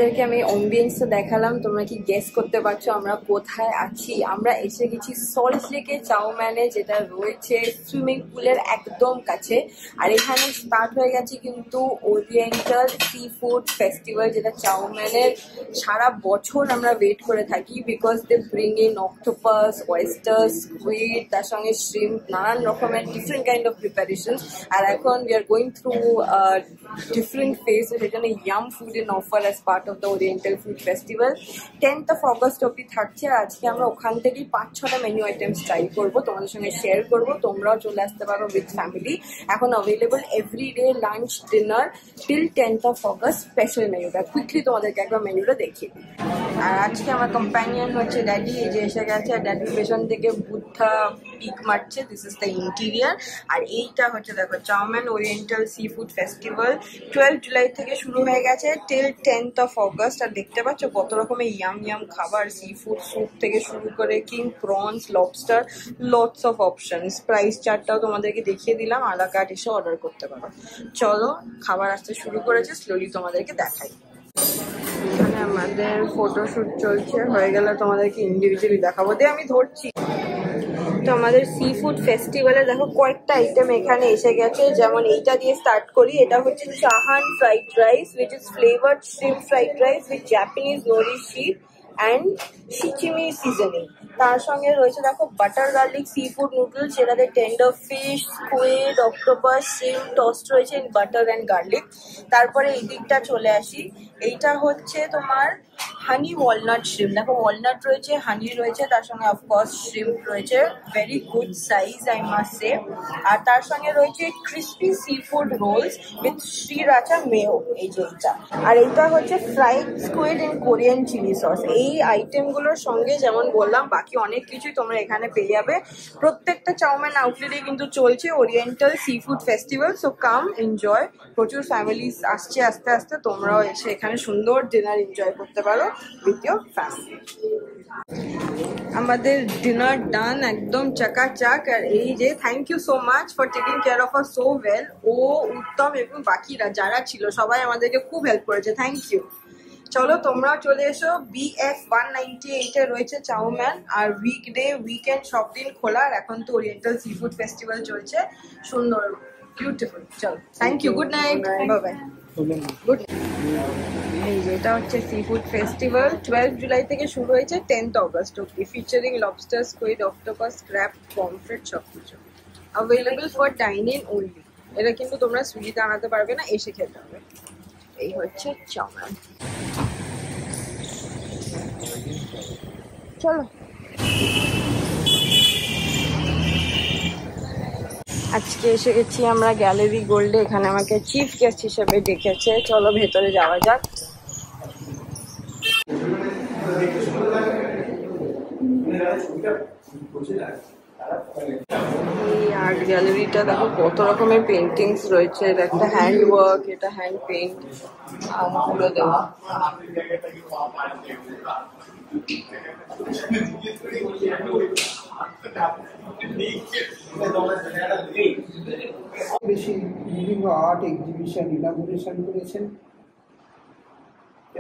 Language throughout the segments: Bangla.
তোমাদেরকে আমি অ্যাম্বিয়েন্সটা দেখালাম, তোমরা কি গেস করতে পারছো আমরা কোথায় আছি? আমরা এসে গেছি সল্ট লেকে চাউম্যানে, যেটা রয়েছে সুইমিং পুলের একদম কাছে। আর এখানে স্টার্ট হয়ে গেছে কিন্তু ওরিয়েন্টাল সি ফুড ফেস্টিভ্যাল, যেটা চাউম্যানের সারা বছর আমরা ওয়েট করে থাকি, because they bring in octopus, oysters, squid, তার সঙ্গে শ্রিম্প, নানান রকমের ডিফারেন্ট কাইন্ড অফ প্রিপারেশন। আর এখন we are going through different phases, যেখানে yum food in offer as part of the oriental food festival. 10th of August অব্দি থাকছে। আর আজকে আমরা ওখান থেকেই 5-6টা মেনু আইটেমস ট্রাই করবো, তোমাদের সঙ্গে শেয়ার করবো। তোমরাও চলে আসতে পারো উইথ ফ্যামিলি। এখন available everyday lunch dinner till 10th of August special মেনুটা। কুইকলি তোমাদেরকে একবার মেনুটা দেখিয়ে দিই। আর আজকে আমার কম্প্যানিয়ন হচ্ছে ড্যাডি, এই যে এসে গেছে। আর ড্যাডির পেছন থেকে বুদ্ধা পিক মারছে। This is the interior. আর এইটা হচ্ছে দেখো Chowman oriental sea food festival 12 July থেকে শুরু হয়ে গেছে টিল 10th of August। আর দেখতে পাচ্ছ কত রকমের ইয়াম খাবার, সি ফুড স্যুপ থেকে শুরু করে king prawns, lobster, lots of options. Price চার্টটাও তোমাদেরকে দেখিয়ে দিলাম, আলা কার্ট এসে অর্ডার করতে পারো। চলো খাবার আসতে শুরু করেছে, স্লোলি তোমাদেরকে দেখাই। এখানে আমাদের ফটোশুট চলছে, হয়ে গেলে তোমাদেরকে ইন্ডিভিজুয়ালি দেখাবো। আমি ধরছি। তো আমাদের সি ফুড ফেস্টিভ্যালে দেখো কয়েকটা আইটেম এখানে এসে গেছে। যেমন এইটা দিয়ে স্টার্ট করি। এটা হচ্ছে chahan fried rice, which is flavoured shrimp fried rice with Japanese nori sheet and shichimi seasoning. তার সঙ্গে রয়েছে দেখো butter garlic sea food noodles, যেটাতে tender fish, squid, octopus, shrimp tossed রয়েছে ইন বাটার অ্যান্ড গার্লিক। তারপরে এই দিকটা চলে আসি। এইটা হচ্ছে তোমার হানি ওয়ালনাট শ্রিম্প। দেখো ওয়ালনাট রয়েছে, হানি রয়েছে, তার সঙ্গে অফকোর্স শ্রিম্প রয়েছে। Very good size I must say. আর তার সঙ্গে রয়েছে crispy seafood rolls with sriracha mayo, এই যে এইটা। আর এইটা হচ্ছে fried squid in Korean chili sauce. এই আইটেমগুলোর সঙ্গে যেমন বললাম বাকি অনেক কিছুই তোমরা এখানে পেয়ে যাবে। প্রত্যেকটা চাউম্যান আউটলেটে কিন্তু চলছে oriental sea food festival. So come enjoy. প্রচুর ফ্যামিলিজ আসছে আস্তে আস্তে, তোমরাও এসে এখানে সুন্দর ডিনার এনজয় করতে পারো উইথ ইয়োর ফ্যামিলি। আমাদের ডিনার ডান, একদম চাকাচাক। আর এই যে thank you so much for taking care of us so well. ও, উত্তম এবং বাকিরা যারা ছিল সবাই আমাদেরকে খুব হেল্প করেছে, থ্যাংক ইউ। চলো তোমরাও চলে এসো। BF 198 এ রয়েছে চাউম্যান। আর উইকডে উইকেন্ড সব দিন খোলা। আর এখন তো ওরিয়েন্টাল সি ফুড ফেস্টিভ্যাল চলছে, সুন্দর বিউটিফুল। চলো thank you, good night, bye bye, good. এই যে এটা হচ্ছে সি ফুড ফেস্টিভ্যাল 12 জুলাই থেকে শুরু হয়েছে 10th August অব্দি, featuring lobster, squid, octopus, crab, pomfret সবকিছু। Available for dining only. এটা কিন্তু তোমরা সুইগিতে আনাতে পারবে না, এসে খেতে হবে। এই হচ্ছে চাউম্যান। চলো আজকে এসে গেছি আমরা গ্যালারি গোল্ডে। এখানে আমাকে চিফ গেস্ট হিসেবে ডেকেছে। চলো ভেতরে যাওয়া যাক। এই আর্ট গ্যালারিটা দেখো কত রকমের পেন্টিংস রয়েছে। এটা একটা হ্যান্ড ওয়ার্ক, এটা হ্যান্ড পেইন্ট, আমগুলো দেওয়া। বেশি বিভিন্ন আর্ট এক্সিবিশন ইনাগুরেশন করেছেন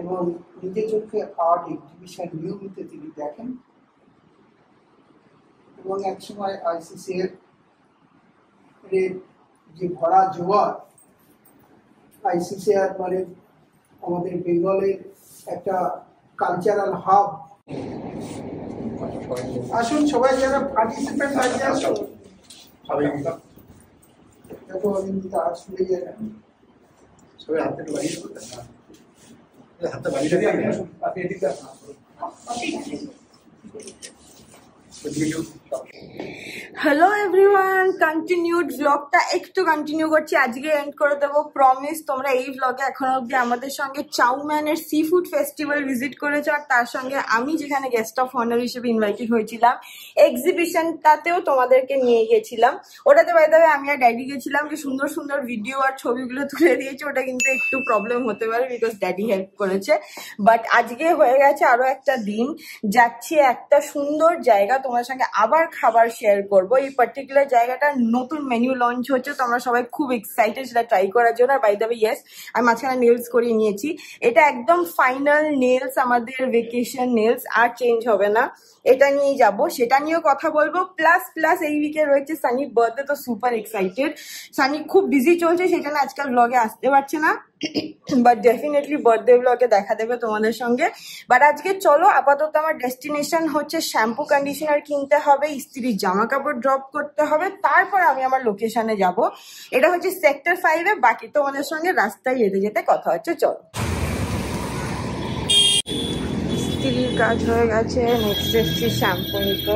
এবং নিজের চোখে আর্ট এক্সিবিশন নিয়মিত তিনি দেখেন এবং একসময় ICCR এর যে ভরা জোয়ার, ICCR মানে আমাদের বেঙ্গলের একটা কালচারাল হাব। আসুন সবাই যারা পার্টিসিপেন্ট আছে আসুন। দেখো আমি আর্ট শুনে যাই না সবাই হাতে বাড়িয়ে করতেন না, হাতে বাড়িয়ে দিয়ে আপনি এদিকে হ্যালো এভরিওয়ান, কন্টিনিউড ব্লগটা একটু কন্টিনিউ করছি, আজকে এন্ড করে দেবো প্রমিস। তোমরা এই ব্লগে এখন অব্দি আমাদের সঙ্গে চাউম্যানের সি ফুড ফেস্টিভ্যাল ভিজিট করেছো। আর তার সঙ্গে আমি যেখানে গেস্ট অফ অনার হিসেবে ইনভাইটেড হয়েছিলাম, এক্সিবিশনটাতেও তোমাদেরকে নিয়ে গেছিলাম। ওটাতে বাই দ্য ওয়ে আমি আর ড্যাডি গেছিলাম, যে সুন্দর সুন্দর ভিডিও আর ছবিগুলো তুলে দিয়েছে। ওটা কিন্তু একটু প্রবলেম হতে পারে বিকজ ড্যাডি হেল্প করেছে। বাট আজকে হয়ে গেছে আরো একটা দিন, যাচ্ছি একটা সুন্দর জায়গা, তোমার সঙ্গে আবার খাবার শেয়ার করব। বলবো এই পার্টিকুলার জায়গাটা নতুন মেনু লঞ্চ হচ্ছে, তো আমরা সবাই খুব এক্সাইটেড সেটা ট্রাই করার জন্য। আর বাই দ্য ওয়ে ইয়েস, আমি মাঝখানে নেলস করিয়ে নিয়েছি। এটা একদম ফাইনাল নেলস, আমাদের ভেকেশন নেলস, আর চেঞ্জ হবে না। এটা নিয়েই যাব, সেটা নিয়েও কথা বলবো। প্লাস প্লাস এই উইকে রয়েছে সানির বার্থডে, তো সুপার এক্সাইটেড। সানি খুব বিজি চলছে, সেই জন্য আজকাল ব্লগে আসতে পারছে না, বাট ডেফিনেটলি বার্থডে ব্লগে দেখা দেবে তোমাদের সঙ্গে। বাট আজকে চলো, আপাতত আমার ডেস্টিনেশন হচ্ছে শ্যাম্পু কন্ডিশনার কিনতে হবে, ইস্ত্রির জামা কাপড় ড্রপ করতে হবে, তারপর আমি আমার লোকেশনে যাব। এটা হচ্ছে সেক্টর 5-এ। বাকি তোমাদের সঙ্গে রাস্তায় যেতে যেতে কথা হচ্ছে, চলো। ইস্ত্রির কাজ হয়ে গেছে, নেক্সট এসছি শ্যাম্পু নিতে।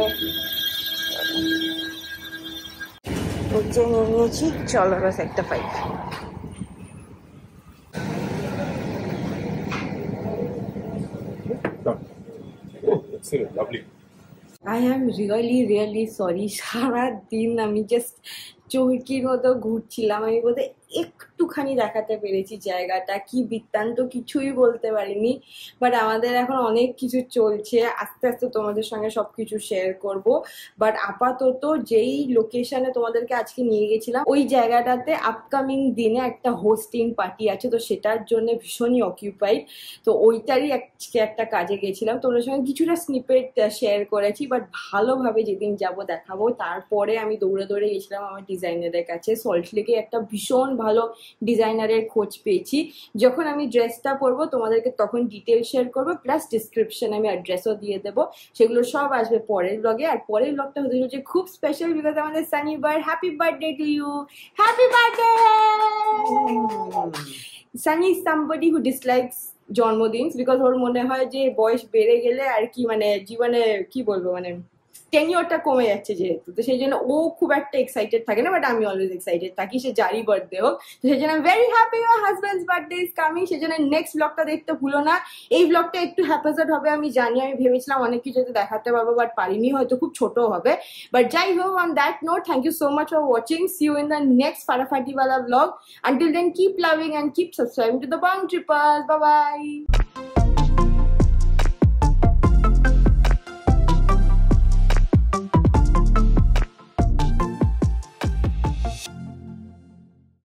নিচে নিয়ে নিয়েছি, চলো এবার sector 5। I am really sorry. সারা দিন আমি জাস্ট চৌকির মতো ঘুরছিলাম। আমি বলতে একটুখানি দেখাতে পেরেছি জায়গাটা, কি বৃত্তান্ত কিছুই বলতে পারিনি। বাট আমাদের এখন অনেক কিছু চলছে, আস্তে আস্তে তোমাদের সঙ্গে সবকিছু শেয়ার করব। বাট আপাতত যেই লোকেশনে তোমাদেরকে আজকে নিয়ে গেছিলাম, ওই জায়গাটাতে আপকামিং দিনে একটা হোস্টিং পার্টি আছে, তো সেটার জন্য ভীষণই অকিউপাইড। তো ওইটারই আজকে একটা কাজে গেছিলাম, তোমাদের সঙ্গে কিছুটা স্নিপেট শেয়ার করেছি। বাট ভালোভাবে যেদিন যাব দেখাবো। তারপরে আমি দৌড়ে দৌড়ে গেছিলাম আমার ডিজাইনারের কাছে। সল্টলেকে একটা ভীষণ ভালো ডিজাইনারের খোঁজ পেয়েছি। যখন আমি ড্রেসটা পরবো তোমাদেরকে তখন ডিটেল শেয়ার করবো, প্লাস ডিসক্রিপশন আমি অ্যাড্রেসও দিয়ে দেবো। সেগুলো সব আসবে পরের ব্লগে। আর পরের ব্লগটা হতে চলছে খুব স্পেশাল, বিকজ আমাদের সানি বার। Happy birthday to you, happy birthday. Sunny is somebody who dislikes জন্মদিন, বিকজ ওর মনে হয় যে বয়স বেড়ে গেলে আর কি মানে জীবনে কি বলবো মানে টেনিওরটা কমে যাচ্ছে যেহেতু, তো সেই জন্য ও খুব একটা এক্সাইটেড থাকে না। বাট আমি অলওয়েজ এক্সাইটেড থাকি, সে যারই বার্থডে হোক। তো সেই জন্য very happy your husbands birthday is coming. সেই জন্য নেক্সট ব্লগটা দেখতে ভুলো না। এই ব্লগটা একটু হ্যাপাজার্ড হবে আমি জানি, আমি ভেবেছিলাম অনেক কিছু দেখাতে পারবো বাট পারিনি, হয়তো খুব ছোট হবে। বাট যাই হোক, on that note, thank you so much for watching. See you in the next ফাটাফাটিওয়ালা blog. Until then, keep loving and keep subscribing to the Bang Trippers. Bye bye.